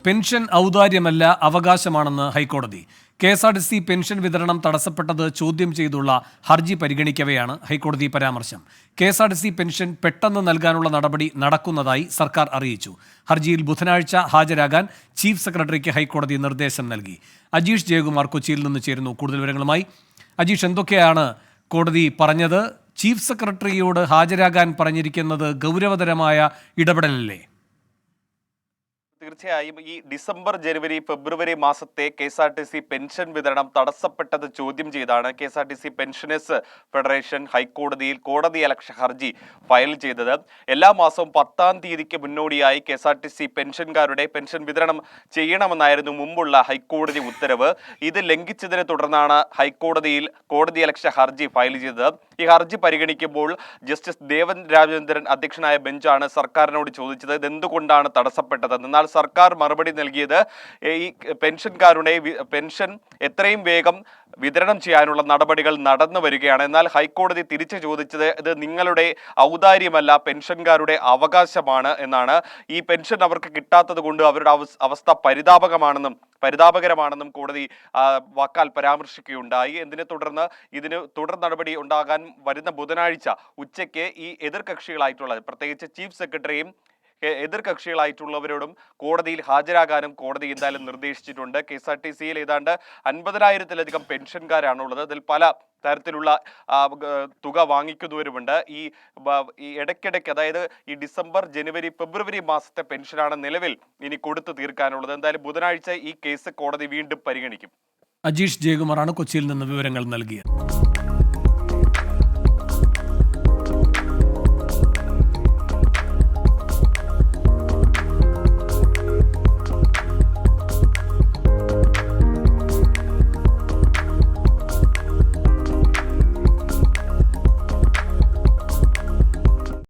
Pension ഔദാര്യമല്ല, അവകാശമാണെന്ന് ഹൈക്കോടതി. KSRTC pension വിതരണം തടസ്സപ്പെട്ടത് ചോദ്യം ചെയ്തുള്ള ഹർജി പരിഗണിക്കവെയാണ് ഹൈക്കോടതി പരാമർശം. KSRTC പെൻഷൻ പെട്ടെന്ന് നൽകാനുള്ള നടപടി നടക്കുന്നതായി സർക്കാർ അറിയിച്ചു. ഹർജിയിൽ ബുധനാഴ്ച ഹാജരാകാൻ ചീഫ് സെക്രട്ടറിക്ക് ഹൈക്കോടതി നിർദ്ദേശം നൽകി. അജീഷ് ജയകുമാർ കൊച്ചിയിൽ നിന്ന് ചേരുന്നു കൂടുതൽ വിവരങ്ങളുമായി. അജീഷ്, എന്തൊക്കെയാണ് കോടതി പറഞ്ഞത്? ചീഫ് സെക്രട്ടറിയോട് ഹാജരാകാൻ പറഞ്ഞിരിക്കുന്നത് ഗൗരവതരമായ ഇടപെടലല്ലേ? തീർച്ചയായും ഈ ഡിസംബർ, ജനുവരി, ഫെബ്രുവരി മാസത്തെ KSRTC പെൻഷൻ വിതരണം തടസ്സപ്പെട്ടത് ചോദ്യം ചെയ്താണ് KSRTC പെൻഷനേഴ്സ് ഫെഡറേഷൻ ഹൈക്കോടതിയിൽ കോടതിയലക്ഷ്യ ഹർജി ഫയൽ ചെയ്തത്. എല്ലാ മാസവും 10-ാം തീയതിക്ക് മുന്നോടിയായി KSRTC പെൻഷൻകാരുടെ പെൻഷൻ വിതരണം ചെയ്യണമെന്നായിരുന്നു മുമ്പുള്ള ഹൈക്കോടതി ഉത്തരവ്. ഇത് ലംഘിച്ചതിനെ തുടർന്നാണ് ഹൈക്കോടതിയിൽ കോടതിയലക്ഷ്യ ഹർജി ഫയൽ ചെയ്തത്. ഈ ഹർജി പരിഗണിക്കുമ്പോൾ ജസ്റ്റിസ് ദേവൻ രാജേന്ദ്രൻ അധ്യക്ഷനായ ബെഞ്ചാണ് സർക്കാരിനോട് ചോദിച്ചത് ഇതെന്തുകൊണ്ടാണ് തടസ്സപ്പെട്ടത്. എന്നാൽ സർക്കാർ മറുപടി നൽകിയത് ഈ പെൻഷൻകാരുടെ പെൻഷൻ എത്രയും വേഗം വിതരണം ചെയ്യാനുള്ള നടപടികൾ നടന്നു വരികയാണ്. എന്നാൽ ഹൈക്കോടതി തിരിച്ചു ചോദിച്ചത് ഇത് നിങ്ങളുടെ ഔദാര്യമല്ല, പെൻഷൻകാരുടെ അവകാശമാണ് എന്നാണ്. ഈ പെൻഷൻ അവർക്ക് കിട്ടാത്തത് കൊണ്ട് അവരുടെ അവസ്ഥ പരിതാപകരമാണെന്നും കോടതി വാക്കാൽ പരാമർശിക്കുകയുണ്ടായി. ഇതിനെ തുടർന്ന് ഇതിന് തുടർ നടപടി ഉണ്ടാകാൻ വരുന്ന ബുധനാഴ്ച ഉച്ചയ്ക്ക് ഈ എതിർകക്ഷികളായിട്ടുള്ള പ്രത്യേകിച്ച് ചീഫ് സെക്രട്ടറിയും എതിർകക്ഷികളായിട്ടുള്ളവരോടും കോടതിയിൽ ഹാജരാകാനും കോടതി എന്തായാലും നിർദ്ദേശിച്ചിട്ടുണ്ട്. KSRTCയിൽ ഏതാണ്ട് 50,000-ത്തിലധികം പെൻഷൻകാരാണുള്ളത്. അതിൽ പല തരത്തിലുള്ള തുക വാങ്ങിക്കുന്നവരുമുണ്ട്. ഈ ഇടയ്ക്കിടയ്ക്ക്, അതായത് ഈ ഡിസംബർ, ജനുവരി, ഫെബ്രുവരി മാസത്തെ പെൻഷനാണ് നിലവിൽ ഇനി കൊടുത്തു തീർക്കാനുള്ളത്. എന്തായാലും ബുധനാഴ്ച ഈ കേസ് കോടതി വീണ്ടും പരിഗണിക്കും. അജീഷ് ജയകുമാറാണ് കൊച്ചിയിൽ നിന്ന് വിവരങ്ങൾ നൽകിയത്.